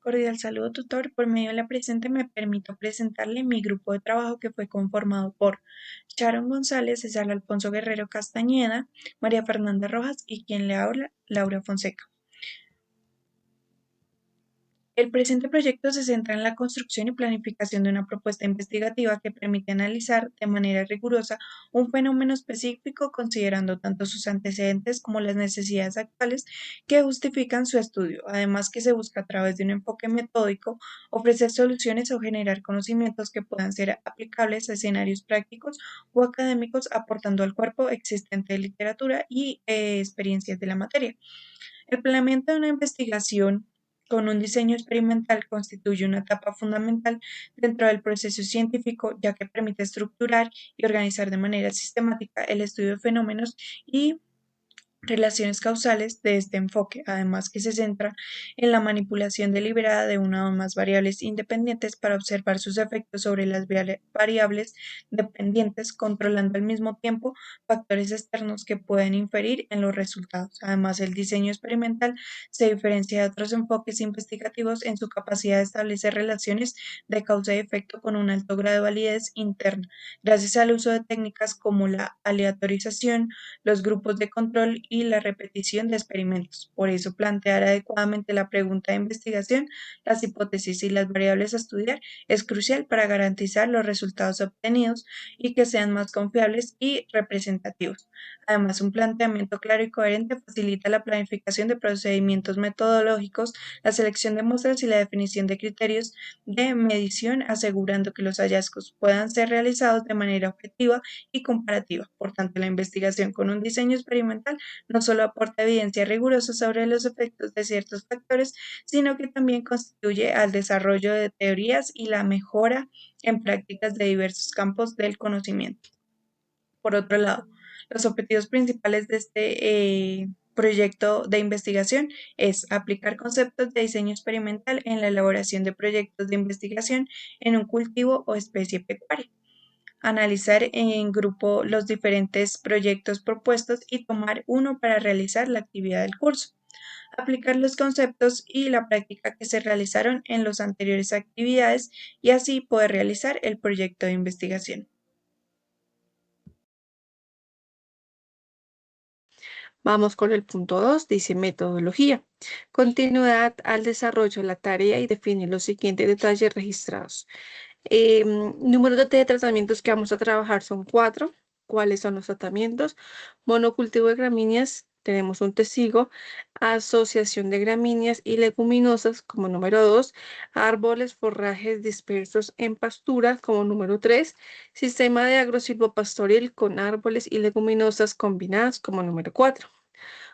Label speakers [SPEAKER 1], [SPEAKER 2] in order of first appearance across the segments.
[SPEAKER 1] Cordial saludo, tutor. Por medio de la presente me permito presentarle mi grupo de trabajo que fue conformado por Sharon González, César Alfonso Guerrero Castañeda, María Fernanda Rojas y quien le habla, Laura Fonseca. El presente proyecto se centra en la construcción y planificación de una propuesta investigativa que permite analizar de manera rigurosa un fenómeno específico considerando tanto sus antecedentes como las necesidades actuales que justifican su estudio, además que se busca a través de un enfoque metódico ofrecer soluciones o generar conocimientos que puedan ser aplicables a escenarios prácticos o académicos aportando al cuerpo existente de literatura y experiencias de la materia. El planeamiento de una investigación con un diseño experimental constituye una etapa fundamental dentro del proceso científico, ya que permite estructurar y organizar de manera sistemática el estudio de fenómenos y relaciones causales de este enfoque, además que se centra en la manipulación deliberada de una o más variables independientes para observar sus efectos sobre las variables dependientes, controlando al mismo tiempo factores externos que pueden inferir en los resultados. Además, el diseño experimental se diferencia de otros enfoques investigativos en su capacidad de establecer relaciones de causa y efecto con un alto grado de validez interna, gracias al uso de técnicas como la aleatorización, los grupos de control y la repetición de experimentos. Por eso, plantear adecuadamente la pregunta de investigación, las hipótesis y las variables a estudiar es crucial para garantizar los resultados obtenidos y que sean más confiables y representativos. Además, un planteamiento claro y coherente facilita la planificación de procedimientos metodológicos, la selección de muestras y la definición de criterios de medición, asegurando que los hallazgos puedan ser realizados de manera objetiva y comparativa. Por tanto, la investigación con un diseño experimental no solo aporta evidencia rigurosa sobre los efectos de ciertos factores, sino que también constituye al desarrollo de teorías y la mejora en prácticas de diversos campos del conocimiento. Por otro lado, los objetivos principales de este proyecto de investigación es aplicar conceptos de diseño experimental en la elaboración de proyectos de investigación en un cultivo o especie pecuaria, analizar en grupo los diferentes proyectos propuestos y tomar uno para realizar la actividad del curso, aplicar los conceptos y la práctica que se realizaron en las anteriores actividades y así poder realizar el proyecto de investigación.
[SPEAKER 2] Vamos con el punto 2, dice metodología. Continuidad al desarrollo de la tarea y define los siguientes detalles registrados. Número de tratamientos que vamos a trabajar son 4. ¿Cuáles son los tratamientos? Monocultivo de gramíneas, tenemos un testigo. Asociación de gramíneas y leguminosas como número 2. Árboles, forrajes dispersos en pasturas como número 3. Sistema de agrosilvopastoril con árboles y leguminosas combinadas como número 4.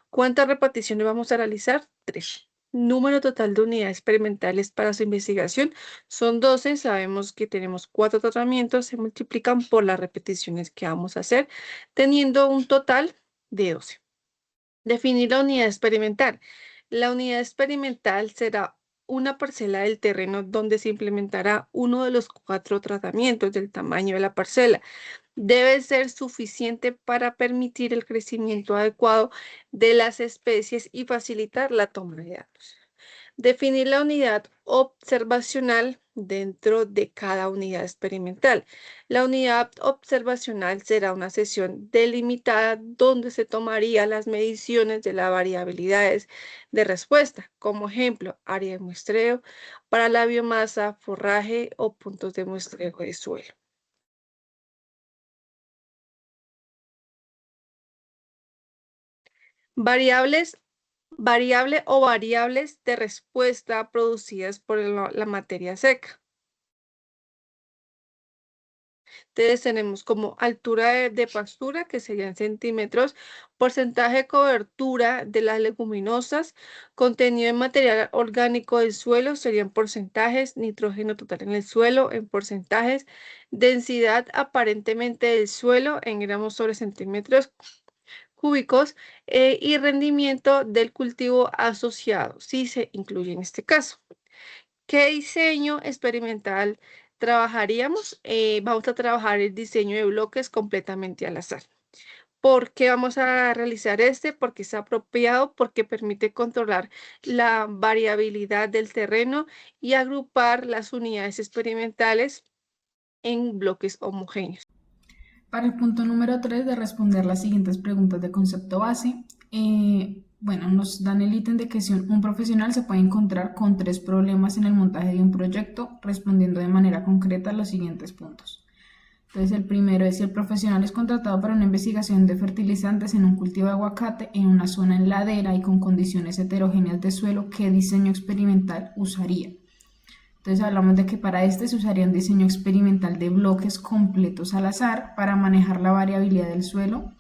[SPEAKER 2] ¿Cuántas repeticiones vamos a realizar? 3. Número total de unidades experimentales para su investigación son 12. Sabemos que tenemos 4 tratamientos, se multiplican por las repeticiones que vamos a hacer, teniendo un total de 12. Definir la unidad experimental. La unidad experimental será una parcela del terreno donde se implementará uno de los 4 tratamientos del tamaño de la parcela. Debe ser suficiente para permitir el crecimiento adecuado de las especies y facilitar la toma de datos. Definir la unidad observacional dentro de cada unidad experimental. La unidad observacional será una sesión delimitada donde se tomarían las mediciones de las variabilidades de respuesta, como ejemplo, área de muestreo para la biomasa, forraje o puntos de muestreo de suelo. Variables, variable o variables de respuesta producidas por la materia seca. Entonces tenemos como altura de pastura, que serían centímetros, porcentaje de cobertura de las leguminosas, contenido de material orgánico del suelo, serían porcentajes, nitrógeno total en el suelo en porcentajes, densidad aparentemente del suelo en gramos sobre centímetros cúbicos y rendimiento del cultivo asociado, si se incluye en este caso. ¿Qué diseño experimental trabajaríamos? Vamos a trabajar el diseño de bloques completamente al azar. ¿Por qué vamos a realizar este? Porque es apropiado, porque permite controlar la variabilidad del terreno y agrupar las unidades experimentales en bloques homogéneos.
[SPEAKER 3] Para el punto número 3 de responder las siguientes preguntas de concepto base, bueno, nos dan el ítem de que si un profesional se puede encontrar con 3 problemas en el montaje de un proyecto, respondiendo de manera concreta a los siguientes puntos. Entonces, el primero es si el profesional es contratado para una investigación de fertilizantes en un cultivo de aguacate en una zona en ladera y con condiciones heterogéneas de suelo, ¿qué diseño experimental usaría? Entonces hablamos de que para este se usaría un diseño experimental de bloques completos al azar para manejar la variabilidad del suelo.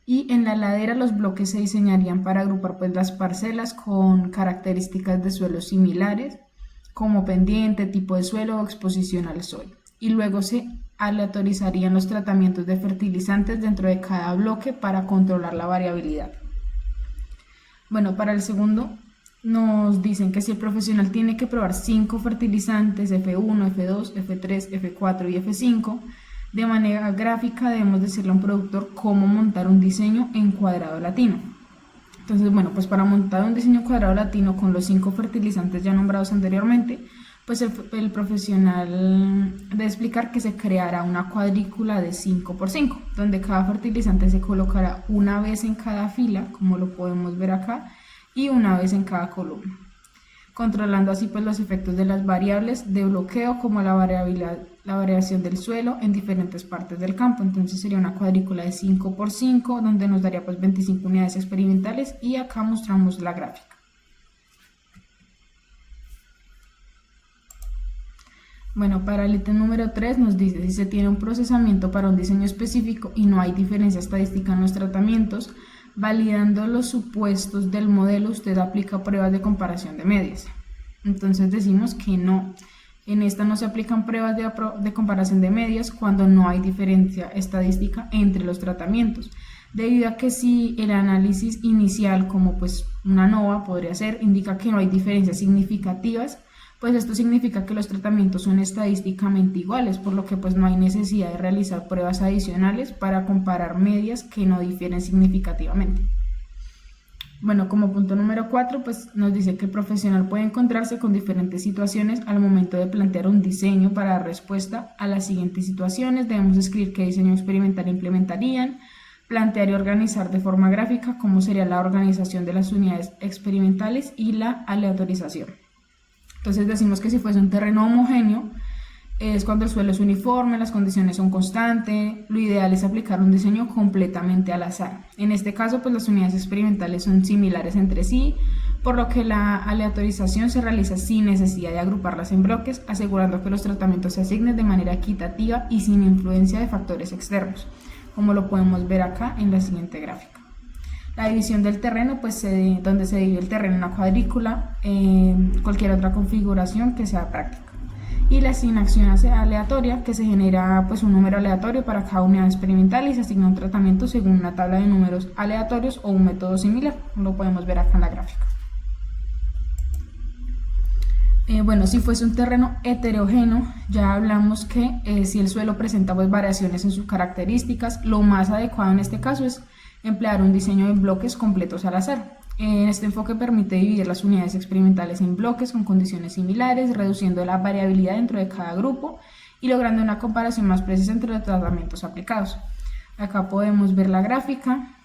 [SPEAKER 3] Y en la ladera los bloques se diseñarían para agrupar pues las parcelas con características de suelo similares, como pendiente, tipo de suelo o exposición al sol. Y luego se aleatorizarían los tratamientos de fertilizantes dentro de cada bloque para controlar la variabilidad. Bueno, para el segundo nos dicen que si el profesional tiene que probar 5 fertilizantes F1, F2, F3, F4 y F5, de manera gráfica debemos decirle a un productor cómo montar un diseño en cuadrado latino. Entonces, bueno, pues para montar un diseño en cuadrado latino con los 5 fertilizantes ya nombrados anteriormente, pues el profesional debe explicar que se creará una cuadrícula de 5×5, donde cada fertilizante se colocará una vez en cada fila, como lo podemos ver acá, y una vez en cada columna, controlando así pues los efectos de las variables de bloqueo como la variación del suelo en diferentes partes del campo. Entonces sería una cuadrícula de 5×5 donde nos daría pues 25 unidades experimentales y acá mostramos la gráfica. Bueno, para el ítem número 3 nos dice si se tiene un procesamiento para un diseño específico y no hay diferencia estadística en los tratamientos, validando los supuestos del modelo, usted aplica pruebas de comparación de medias. Entonces decimos que no, en esta no se aplican pruebas de comparación de medias cuando no hay diferencia estadística entre los tratamientos, debido a que si el análisis inicial, como pues una ANOVA podría ser, indica que no hay diferencias significativas, pues esto significa que los tratamientos son estadísticamente iguales, por lo que pues no hay necesidad de realizar pruebas adicionales para comparar medias que no difieren significativamente. Bueno, como punto número 4, pues nos dice que el profesional puede encontrarse con diferentes situaciones al momento de plantear un diseño para dar respuesta a las siguientes situaciones. Debemos escribir qué diseño experimental implementarían, plantear y organizar de forma gráfica cómo sería la organización de las unidades experimentales y la aleatorización. Entonces decimos que si fuese un terreno homogéneo, es cuando el suelo es uniforme, las condiciones son constantes, lo ideal es aplicar un diseño completamente al azar. En este caso, pues las unidades experimentales son similares entre sí, por lo que la aleatorización se realiza sin necesidad de agruparlas en bloques, asegurando que los tratamientos se asignen de manera equitativa y sin influencia de factores externos, como lo podemos ver acá en la siguiente gráfica. La división del terreno, pues donde se divide el terreno en una cuadrícula, cualquier otra configuración que sea práctica. Y la asignación aleatoria, que se genera pues un número aleatorio para cada unidad experimental y se asigna un tratamiento según una tabla de números aleatorios o un método similar. Lo podemos ver acá en la gráfica. Bueno, si fuese un terreno heterogéneo, ya hablamos que si el suelo presenta pues variaciones en sus características, lo más adecuado en este caso es emplear un diseño de bloques completos al azar. Este enfoque permite dividir las unidades experimentales en bloques con condiciones similares, reduciendo la variabilidad dentro de cada grupo y logrando una comparación más precisa entre los tratamientos aplicados. Acá podemos ver la gráfica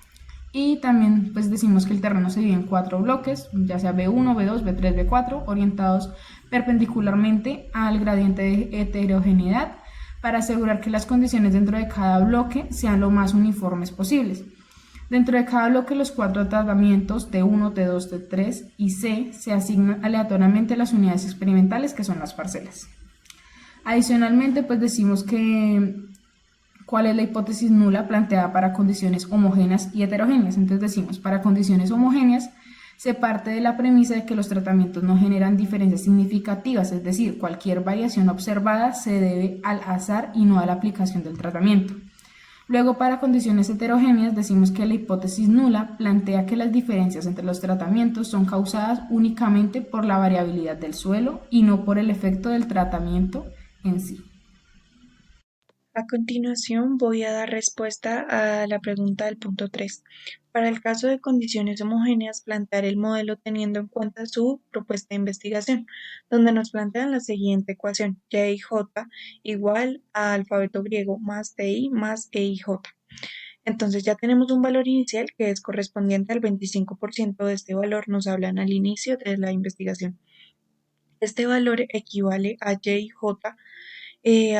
[SPEAKER 3] y también pues decimos que el terreno se divide en 4 bloques, ya sea B1, B2, B3, B4, orientados perpendicularmente al gradiente de heterogeneidad para asegurar que las condiciones dentro de cada bloque sean lo más uniformes posibles. Dentro de cada bloque, los 4 tratamientos T1, T2, T3 y C se asignan aleatoriamente a las unidades experimentales, que son las parcelas. Adicionalmente, pues decimos que cuál es la hipótesis nula planteada para condiciones homogéneas y heterogéneas. Entonces decimos, para condiciones homogéneas se parte de la premisa de que los tratamientos no generan diferencias significativas, es decir, cualquier variación observada se debe al azar y no a la aplicación del tratamiento. Luego, para condiciones heterogéneas, decimos que la hipótesis nula plantea que las diferencias entre los tratamientos son causadas únicamente por la variabilidad del suelo y no por el efecto del tratamiento en sí.
[SPEAKER 1] A continuación voy a dar respuesta a la pregunta del punto 3. Para el caso de condiciones homogéneas, plantear el modelo teniendo en cuenta su propuesta de investigación, donde nos plantean la siguiente ecuación: Y/J igual a alfabeto griego más TI más EIJ. Entonces ya tenemos un valor inicial que es correspondiente al 25% de este valor, nos hablan al inicio de la investigación. Este valor equivale a Y/J.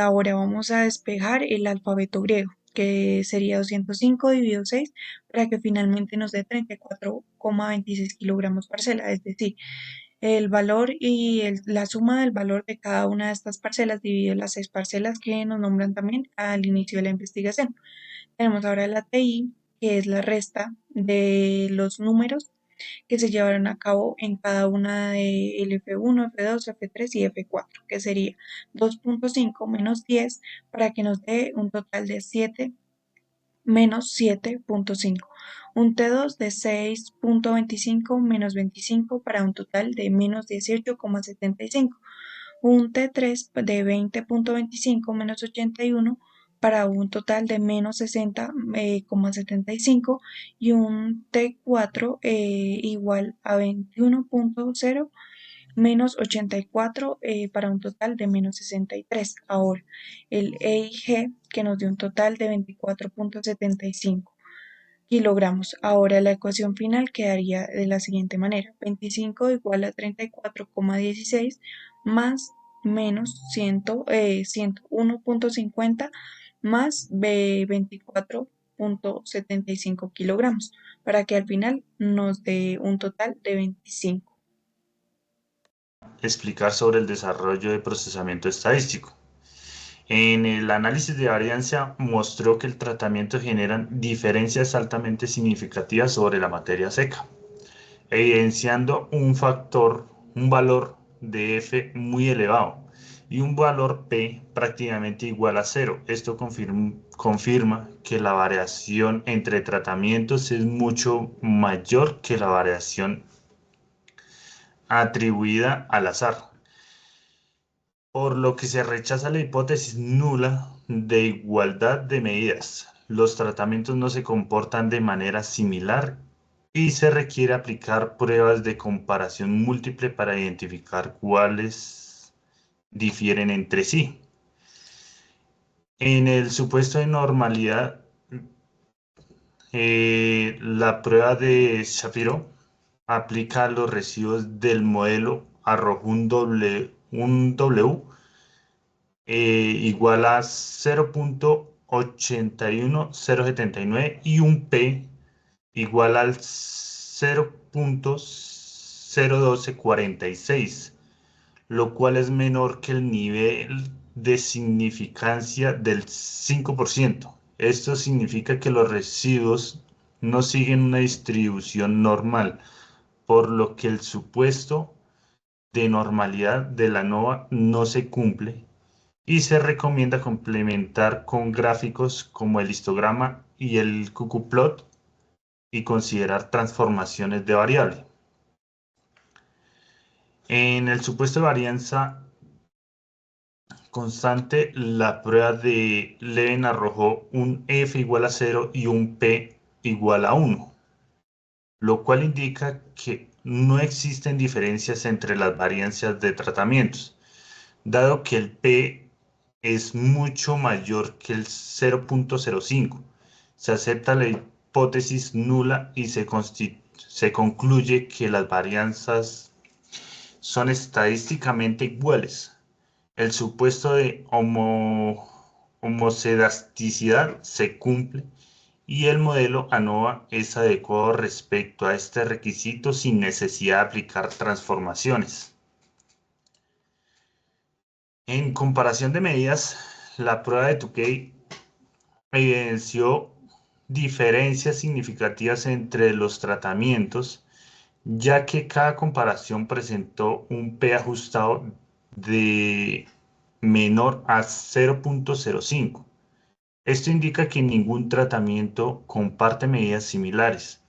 [SPEAKER 1] Ahora vamos a despejar el alfabeto griego, que sería 205 dividido 6, para que finalmente nos dé 34,26 kilogramos parcela, es decir, el valor y la suma del valor de cada una de estas parcelas dividido las 6 parcelas que nos nombran también al inicio de la investigación. Tenemos ahora la TI, que es la resta de los números que se llevaron a cabo en cada una de el F1, F2, F3 y F4, que sería 2.5 menos 10 para que nos dé un total de 7 menos 7.5. Un T2 de 6.25 menos 25 para un total de menos 18,75. Un T3 de 20.25 menos 81 para un total de menos 60,75 y un T4 igual a 21.0 menos 84 para un total de menos 63. Ahora, el E y G que nos dio un total de 24.75 kilogramos. Ahora la ecuación final quedaría de la siguiente manera: 25 igual a 34,16 más menos 101.50 más 24.75 kilogramos, para que al final nos dé un total de 25.
[SPEAKER 4] Explicar sobre el desarrollo de procesamiento estadístico. En el análisis de varianza mostró que el tratamiento genera diferencias altamente significativas sobre la materia seca, evidenciando un valor de F muy elevado y un valor P prácticamente igual a 0. Esto confirma que la variación entre tratamientos es mucho mayor que la variación atribuida al azar, por lo que se rechaza la hipótesis nula de igualdad de medidas. Los tratamientos no se comportan de manera similar y se requiere aplicar pruebas de comparación múltiple para identificar cuáles difieren entre sí. En el supuesto de normalidad, la prueba de Shapiro aplica a los residuos del modelo, arroja un W igual a 0.81079 y un P igual al 0.01246, lo cual es menor que el nivel de significancia del 5%. Esto significa que los residuos no siguen una distribución normal, por lo que el supuesto de normalidad de la ANOVA no se cumple y se recomienda complementar con gráficos como el histograma y el ggplot y considerar transformaciones de variable. En el supuesto de varianza constante, la prueba de Leven arrojó un F igual a 0 y un P igual a 1, lo cual indica que no existen diferencias entre las variancias de tratamientos, dado que el P es mucho mayor que el 0.05. Se acepta la hipótesis nula y se concluye que las varianzas son estadísticamente iguales. El supuesto de homocedasticidad se cumple y el modelo ANOVA es adecuado respecto a este requisito sin necesidad de aplicar transformaciones. En comparación de medidas, la prueba de Tukey evidenció diferencias significativas entre los tratamientos, ya que cada comparación presentó un P ajustado de menor a 0.05. Esto indica que ningún tratamiento comparte medidas similares,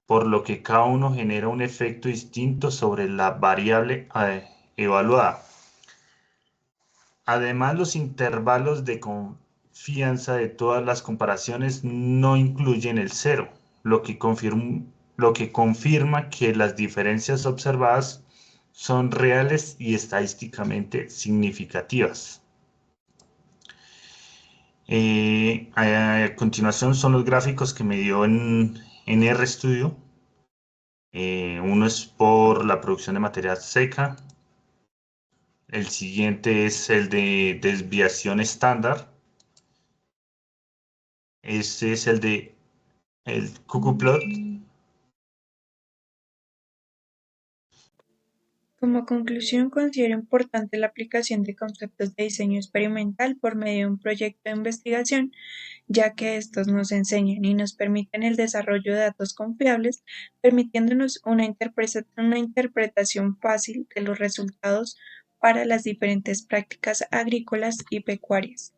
[SPEAKER 4] por lo que cada uno genera un efecto distinto sobre la variable evaluada. Además, los intervalos de fianza de todas las comparaciones no incluyen el cero, lo que confirma que las diferencias observadas son reales y estadísticamente significativas. A continuación son los gráficos que me dio en RStudio. Uno es por la producción de material seca. El siguiente es el de desviación estándar. Este es el de el cuckooplot.
[SPEAKER 1] Como conclusión, considero importante la aplicación de conceptos de diseño experimental por medio de un proyecto de investigación, ya que estos nos enseñan y nos permiten el desarrollo de datos confiables, permitiéndonos una interpretación fácil de los resultados para las diferentes prácticas agrícolas y pecuarias.